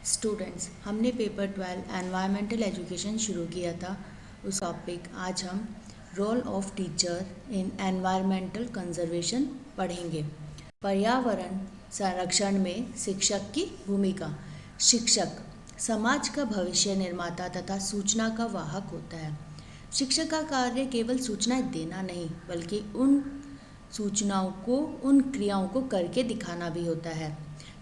Students, हमने paper 12 environmental education शुरू किया था। उस टॉपिक आज हम role of teacher in environmental conservation पढ़ेंगे। पर्यावरण संरक्षण में शिक्षक की भूमिका। शिक्षक समाज का भविष्य निर्माता तथा सूचना का वाहक होता है। शिक्षक का कार्य केवल सूचनाएं देना नहीं, बल्कि उन सूचनाओं को, उन क्रियाओं को करके दिखाना भी होता है।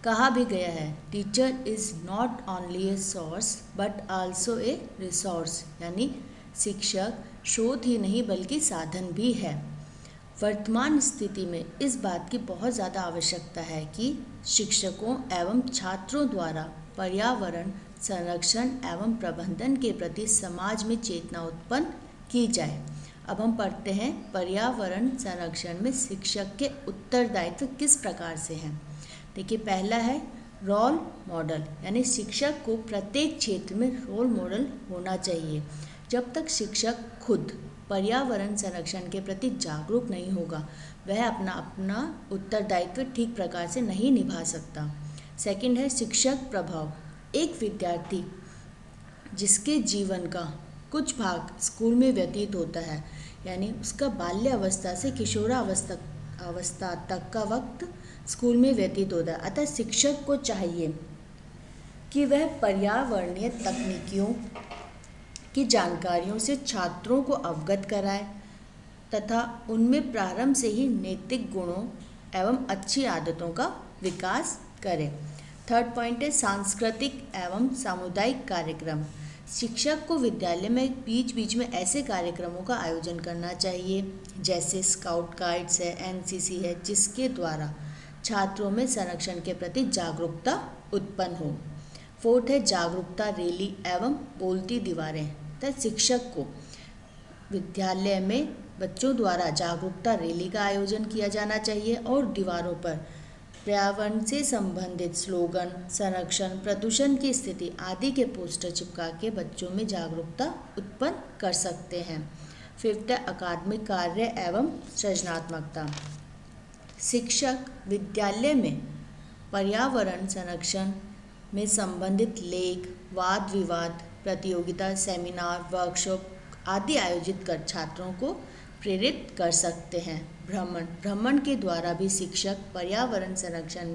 कहा भी गया है, teacher is not only a source but also a resource, यानी शिक्षक स्रोत ही नहीं बल्कि साधन भी है। वर्तमान स्थिति में इस बात की बहुत ज़्यादा आवश्यकता है कि शिक्षकों एवं छात्रों द्वारा पर्यावरण संरक्षण एवं प्रबंधन के प्रति समाज में चेतना उत्पन्न की जाए। अब हम पढ़ते हैं पर्यावरण संरक्षण में शिक्षक के उत्तरदायित्व किस प्रकार से हैं। देखिए, पहला है रोल मॉडल, यानी शिक्षक को प्रत्येक क्षेत्र में रोल मॉडल होना चाहिए। जब तक शिक्षक खुद पर्यावरण संरक्षण के प्रति जागरूक नहीं होगा, वह अपना उत्तरदायित्व ठीक प्रकार से नहीं निभा सकता। सेकंड है शिक्षक प्रभाव। एक विद्यार्थी जिसके जीवन का कुछ भाग स्कूल में व्यतीत होता है, यानी उसका बाल्यावस्था से किशोरावस्था तक का वक्त स्कूल में व्यतीत होता है। अतः शिक्षक को चाहिए कि वह पर्यावरणीय तकनीकियों की जानकारियों से छात्रों को अवगत कराए तथा उनमें प्रारंभ से ही नैतिक गुणों एवं अच्छी आदतों का विकास करे। थर्ड पॉइंट है सांस्कृतिक एवं सामुदायिक कार्यक्रम। शिक्षक को विद्यालय में बीच बीच में ऐसे कार्यक्रमों का आयोजन करना चाहिए, जैसे स्काउट गाइड्स है, एनसीसी है, जिसके द्वारा छात्रों में संरक्षण के प्रति जागरूकता उत्पन्न हो। फोर्थ है जागरूकता रैली एवं बोलती दीवारें। तो शिक्षक को विद्यालय में बच्चों द्वारा जागरूकता रैली का आयोजन किया जाना चाहिए और दीवारों पर पर्यावरण से संबंधित स्लोगन, संरक्षण, प्रदूषण की स्थिति आदि के पोस्टर चिपका के बच्चों में जागरूकता उत्पन्न कर सकते हैं। फिफ्थ है अकादमिक कार्य एवं सृजनात्मकता। शिक्षक विद्यालय में पर्यावरण संरक्षण में संबंधित लेख, वाद विवाद, प्रतियोगिता, सेमिनार, वर्कशॉप आदि आयोजित कर छात्रों को प्रेरित कर सकते हैं। भ्रमण के द्वारा भी शिक्षक पर्यावरण संरक्षण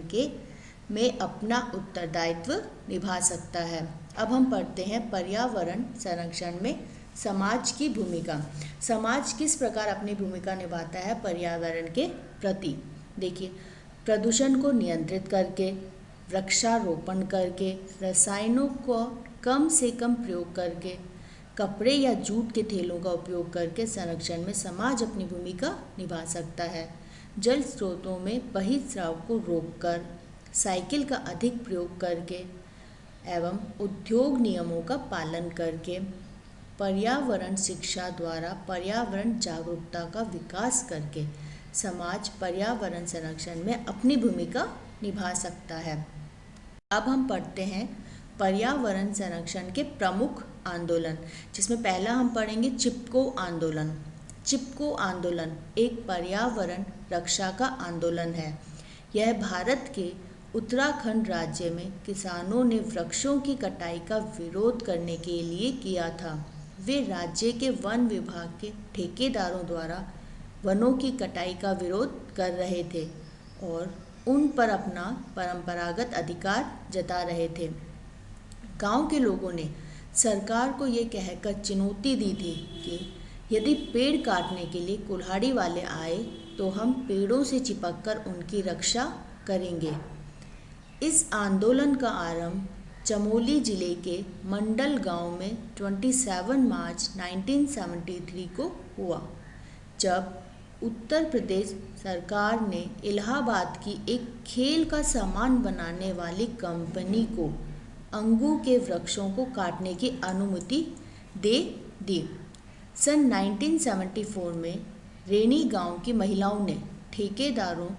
में अपना उत्तरदायित्व निभा सकता है। अब हम पढ़ते हैं पर्यावरण संरक्षण में समाज की भूमिका। समाज किस प्रकार अपनी भूमिका निभाता है पर्यावरण के प्रति। देखिए, प्रदूषण को नियंत्रित करके, वृक्षारोपण करके, रसायनों को कम से कम प्रयोग करके, कपड़े या जूट के थैलों का उपयोग करके संरक्षण में समाज अपनी भूमिका निभा सकता है। जल स्रोतों में बहिर्स्राव को रोककर, साइकिल का अधिक प्रयोग करके एवं उद्योग नियमों का पालन करके, पर्यावरण शिक्षा द्वारा पर्यावरण जागरूकता का विकास करके समाज पर्यावरण संरक्षण में अपनी भूमिका निभा सकता है। अब हम पढ़ते हैं पर्यावरण संरक्षण के प्रमुख आंदोलन, जिसमें पहला हम पढ़ेंगे चिपको आंदोलन। चिपको आंदोलन एक पर्यावरण रक्षा का आंदोलन है। यह भारत के उत्तराखंड राज्य में किसानों ने वृक्षों की कटाई का विरोध करने के लिए किया था। वे राज्य के वन विभाग के ठेकेदारों द्वारा वनों की कटाई का विरोध कर रहे थे और उन पर अपना परंपरागत अधिकार जता रहे थे। गांव के लोगों ने सरकार को ये कहकर चुनौती दी थी कि यदि पेड़ काटने के लिए कुल्हाड़ी वाले आए तो हम पेड़ों से चिपककर उनकी रक्षा करेंगे। इस आंदोलन का आरंभ चमोली जिले के मंडल गांव में 27 मार्च 1973 को हुआ, जब उत्तर प्रदेश सरकार ने इलाहाबाद की एक खेल का सामान बनाने वाली कंपनी को अंगू के वृक्षों को काटने की अनुमति दे दी। सन 1974 में रेनी गांव की महिलाओं ने ठेकेदारों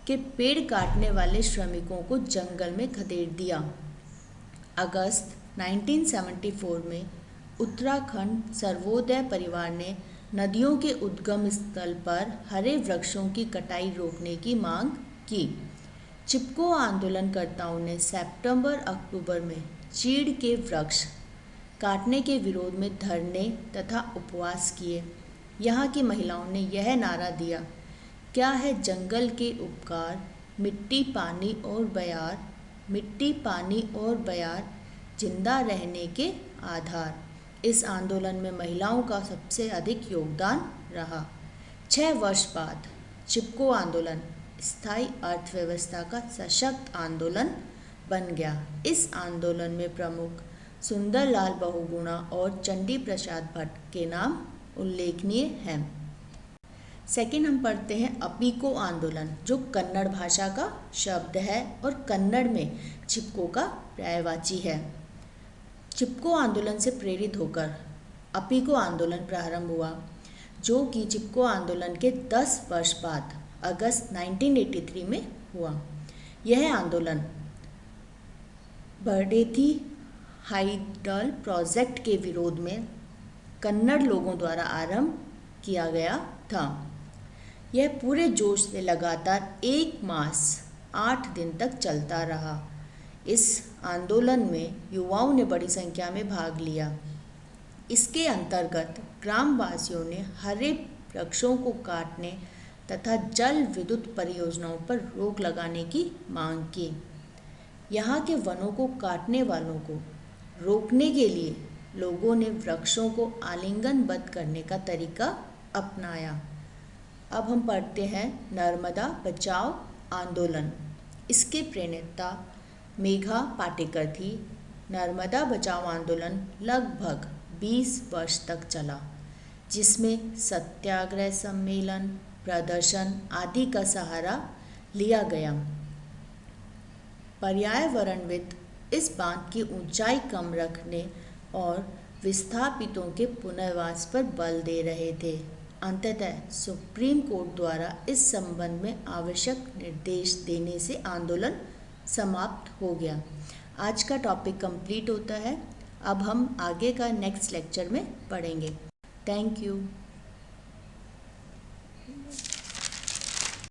के पेड़ काटने वाले श्रमिकों को जंगल में खदेड़ दिया। अगस्त 1974 में उत्तराखंड सर्वोदय परिवार ने नदियों के उद्गम स्थल पर हरे वृक्षों की कटाई रोकने की मांग की। चिपको आंदोलनकर्ताओं ने सितंबर-अक्टूबर में चीड़ के वृक्ष काटने के विरोध में धरने तथा उपवास किए। यहाँ की महिलाओं ने यह नारा दिया, क्या है जंगल के उपकार, मिट्टी पानी और बयार, मिट्टी पानी और बयार, जिंदा रहने के आधार। इस आंदोलन में महिलाओं का सबसे अधिक योगदान रहा। 6 वर्ष बाद चिपको आंदोलन स्थायी अर्थव्यवस्था का सशक्त आंदोलन बन गया। इस आंदोलन में प्रमुख सुंदरलाल बहुगुणा और चंडी प्रसाद भट्ट के नाम उल्लेखनीय हैं। सेकंड हम पढ़ते हैं अपीको आंदोलन, जो कन्नड़ भाषा का शब्द है और कन्नड़ में चिपको का पर्यायवाची है। चिपको आंदोलन से प्रेरित होकर अपीको आंदोलन प्रारंभ हुआ, जो कि चिपको आंदोलन के 10 वर्ष बाद अगस्त 1983 में हुआ। यह आंदोलन बरडेथी हाइडल प्रोजेक्ट के विरोध में कन्नड़ लोगों द्वारा आरंभ किया गया था। यह पूरे जोश से लगातार 1 मास 8 दिन तक चलता रहा। इस आंदोलन में युवाओं ने बड़ी संख्या में भाग लिया। इसके अंतर्गत ग्रामवासियों ने हरे वृक्षों को काटने तथा जल विद्युत परियोजनाओं पर रोक लगाने की मांग की। यहाँ के वनों को काटने वालों को रोकने के लिए लोगों ने वृक्षों को आलिंगनबद्ध करने का तरीका अपनाया। अब हम पढ़ते हैं नर्मदा बचाओ आंदोलन। इसके प्रणेता मेघा पाटेकर थी। नर्मदा बचाओ आंदोलन लगभग 20 वर्ष तक चला, जिसमें सत्याग्रह, सम्मेलन, प्रदर्शन आदि का सहारा लिया गया। पर्यावरणविद इस बांध की ऊंचाई कम रखने और विस्थापितों के पुनर्वास पर बल दे रहे थे। अंततः सुप्रीम कोर्ट द्वारा इस संबंध में आवश्यक निर्देश देने से आंदोलन समाप्त हो गया। आज का टॉपिक कंप्लीट होता है। अब हम आगे का नेक्स्ट लेक्चर में पढ़ेंगे। Thank you.